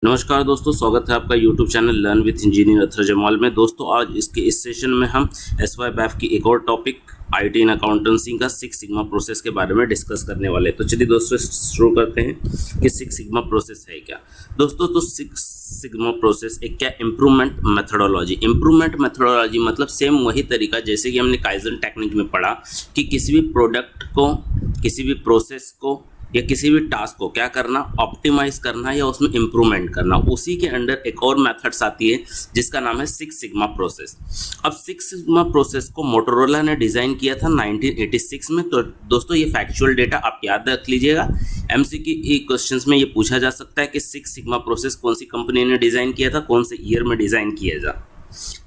नमस्कार दोस्तों, स्वागत है आपका YouTube channel learn with engineer Athar Jamal में। दोस्तों आज इस सेशन में हम SYBAF की एक और टॉपिक IT इन अकाउंटेंसी का सिक्स सिग्मा प्रोसेस के बारे में डिस्कस करने वाले हैं। तो चलिए दोस्तों शुरू करते हैं कि सिक्स सिग्मा प्रोसेस है क्या। दोस्तों तो सिक्स सिग्मा प्रोसेस एक क्या इम्प्रूवमेंट मेथोडोलॉजी मतलब सेम वही तरीका जैसे कि हमने काइजन टेक्निक में पढ़ा कि किसी भी प्रोडक्ट को, किसी भी प्रोसेस को या किसी भी टास्क को क्या करना, ऑप्टिमाइज करना या उसमें इम्प्रूवमेंट करना। उसी के अंडर एक और मेथड्स आती है जिसका नाम है सिक्स सिग्मा प्रोसेस। अब सिक्स सिग्मा प्रोसेस को मोटोरोला ने डिज़ाइन किया था 1986 में। तो दोस्तों ये फैक्चुअल डेटा आप याद रख लीजिएगा, MCQ क्वेश्चंस में ये पूछा जा सकता है कि सिक्स सिग्मा प्रोसेस कौन सी कंपनी ने डिज़ाइन किया था, कौन से ईयर में डिज़ाइन किया था।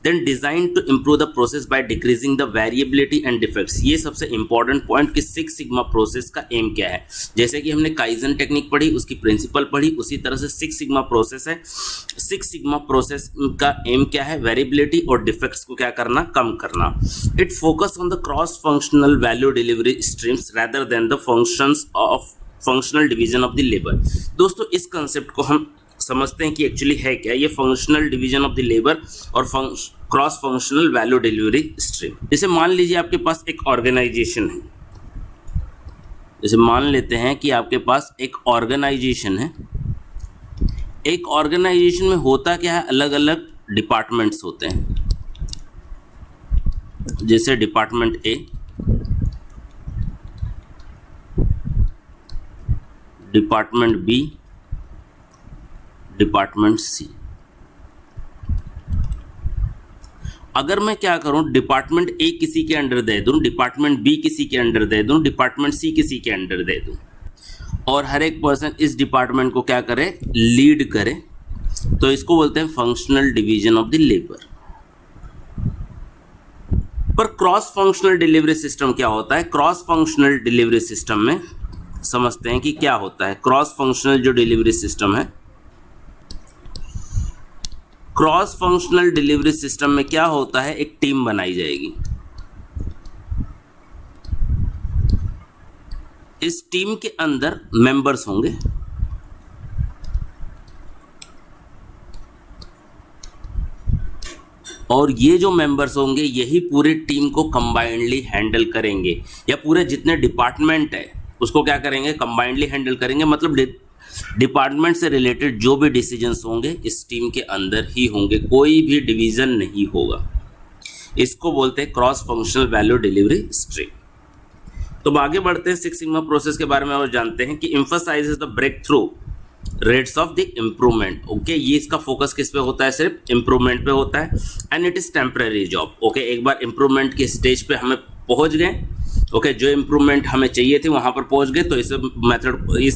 Then designed to improve the process by decreasing the variability and defects। ये सबसे इंपॉर्टेंट पॉइंट कि सिक्स सिग्मा प्रोसेस का एम क्या है। जैसे कि हमने काइजन टेक्निक पढ़ी, उसकी प्रिंसिपल पढ़ी, उसी तरह से सिक्स सिग्मा प्रोसेस है। सिक्स सिग्मा प्रोसेस का एम क्या है, वेरिएबिलिटी और डिफेक्ट्स को क्या करना, कम करना। It focus on the cross functional value delivery streams rather than the functional division of the labour. दोस्तों इस कंसेप्ट को हम समझते हैं कि एक्चुअली है क्या, ये functional division of the labour और cross functional value delivery stream. जैसे मान लीजिए आपके पास एक ऑर्गेनाइजेशन है, जैसे मान लेते हैं कि आपके पास एक ऑर्गेनाइजेशन है। एक ऑर्गेनाइजेशन में होता क्या है, अलग अलग डिपार्टमेंट्स होते हैं। जैसे department A, department B, department सी। अगर मैं क्या करूं, डिपार्टमेंट ए किसी के अंडर दे दूं, डिपार्टमेंट बी किसी के अंडर दे दूं, डिपार्टमेंट सी किसी के अंडर दे दूं और हर एक पर्सन इस डिपार्टमेंट को क्या करे, लीड करे, तो इसको बोलते हैं functional division of the labour. पर क्रॉस फंक्शनल डिलीवरी सिस्टम क्या होता है? क्रॉस फंक्शनल डिलीवरी सिस्टम में समझते हैं कि क्या होता है। क्रॉस फंक्शनल जो डिलीवरी सिस्टम है, क्रॉस फंक्शनल डिलीवरी सिस्टम में क्या होता है, एक टीम बनाई जाएगी। इस टीम के अंदर मेंबर्स होंगे और ये जो मेंबर्स होंगे यही पूरी टीम को कंबाइंडली हैंडल करेंगे, या पूरे जितने डिपार्टमेंट है उसको क्या करेंगे, कंबाइंडली हैंडल करेंगे। मतलब डिपार्टमेंट से रिलेटेड जो भी डिसीजंस होंगे इस टीम के अंदर ही होंगे, कोई भी डिवीजन नहीं होगा। इसको बोलते हैं cross functional value delivery stream. तो आगे बढ़ते हैं, सिक्स सिग्मा प्रोसेस के बारे में और जानते हैं कि emphasizes the breakthrough rates of the improvement. Okay, ये इसका फोकस किस पे होता है, सिर्फ इम्प्रूवमेंट पे होता है। And it is temporary job. Okay, एक बार इम्प्रूवमेंट के स्टेज पे हमें पहुंच गए, ओके, जो इम्प्रूवमेंट हमें चाहिए थे वहां पर पहुंच गए, तो इस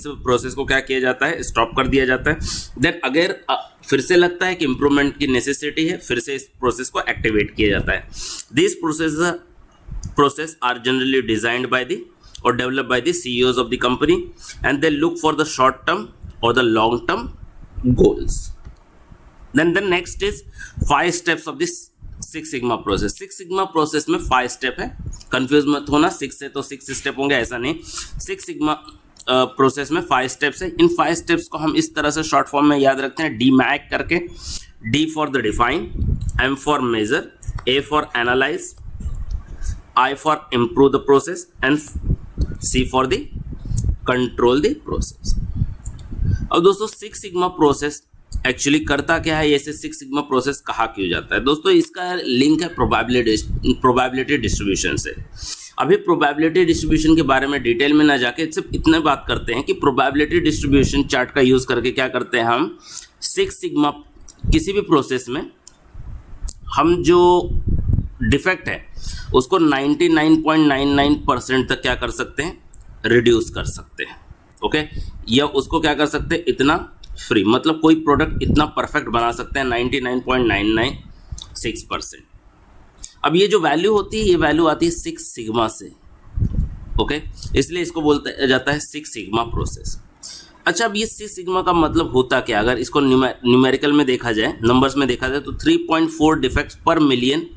प्रोसेस को क्या किया जाता है, स्टॉप कर दिया जाता है। देन अगर फिर से लगता है कि इम्प्रूवमेंट की नेसेसिटी है, फिर से इस प्रोसेस को एक्टिवेट किया जाता है। This process are generally designed by the और develop by the CEOs of the company and they look for the short term और the long term goals. Then the next is 5 steps of this six sigma process. Six sigma process में 5 step है, confuse मत होना, 6 से तो 6 step होंगे ऐसा नहीं। सिक्स सिग्मा प्रोसेस में 5 स्टेप्स है। इन 5 स्टेप्स को हम इस तरह से शॉर्ट फॉर्म में याद रखते हैं, DMAC करके। D for the define, M for measure, A for analyse, I for improve the process and C for the control the process. अब दोस्तों सिक्स सिग्मा प्रोसेस एक्चुअली करता क्या है, ऐसे सिक्स सिग्मा प्रोसेस कहा क्यों जाता है? दोस्तों इसका लिंक है प्रोबेबिलिटी डिस्ट्रीब्यूशन से। अभी प्रोबेबिलिटी डिस्ट्रीब्यूशन के बारे में डिटेल में ना जाके सिर्फ इतने बात करते हैं कि प्रोबेबिलिटी डिस्ट्रीब्यूशन चार्ट का यूज करके क्या करते हैं हम, सिक्स सिग्मा किसी भी प्रोसेस में हम जो डिफेक्ट है उसको 99.99% तक क्या कर सकते हैं, रिड्यूस कर सकते हैं। ओके, या उसको क्या कर सकते हैं, इतना फ्री, मतलब कोई प्रोडक्ट इतना परफेक्ट बना सकते हैं 99.996%। अब ये जो वैल्यू होती है, ये वैल्यू आती है सिक्स सिग्मा से। ओके, इसलिए इसको बोलता जाता है सिक्स सिग्मा प्रोसेस। अच्छा, अब ये सिक्स सिग्मा का मतलब होता क्या, अगर इसको न्यूमेरिकल में देखा जाए, नंबर्स में देखा जाए, तो 3.4 डिफेक्ट्स पर मिलियन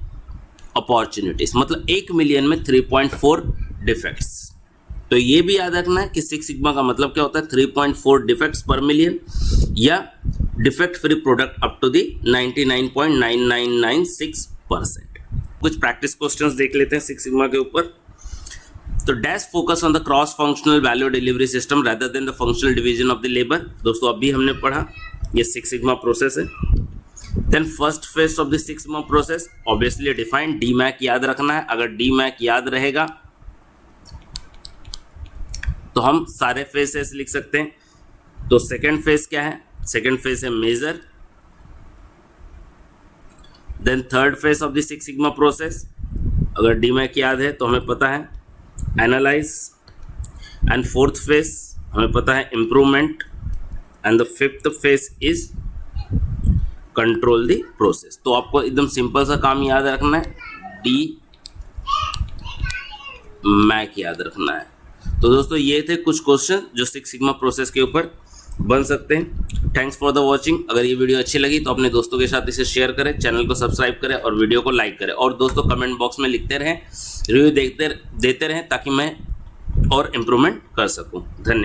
अपॉर्चुनिटीज, मतलब 1 मिलियन में 3.4 डिफेक्ट्स। तो ये भी याद रखना है कि सिक्स सिग्मा का मतलब क्या होता है, 3.4 डिफेक्ट्स पर मिलियन या defect free product up to the 99.9996%। कुछ प्रैक्टिस क्वेश्चंस देख लेते हैं सिक्स सिग्मा के ऊपर। तो dash focus on the cross functional value delivery system rather than the functional division of the labour. दोस्तों अभी हमने पढ़ा ये सिक्स सिग्मा प्रोसेस है। Then first phase of the six sigma process obviously defined, D MAC याद रखना है। अगर डी मैक याद रहेगा तो हम सारे फेजेस लिख सकते हैं। तो सेकेंड फेज क्या है? सेकेंड फेज है measure. Then third phase of the six sigma process, अगर डी मैक याद है तो हमें पता है एनालाइज। एंड फोर्थ फेज हमें पता है improvement. And the fifth phase is control the process. तो आपको एकदम सिंपल सा काम याद रखना है, डी मैक याद रखना है। तो दोस्तों ये थे कुछ क्वेश्चन जो सिक्स सिग्मा प्रोसेस के ऊपर बन सकते हैं। Thanks for the watching. अगर ये वीडियो अच्छी लगी तो अपने दोस्तों के साथ इसे शेयर करें, चैनल को सब्सक्राइब करें और वीडियो को लाइक करें। और दोस्तों कमेंट बॉक्स में लिखते रहें, रिव्यू देते रहें ताकि मैं और इम्प्रूवमेंट कर सकूं। धन्यवाद।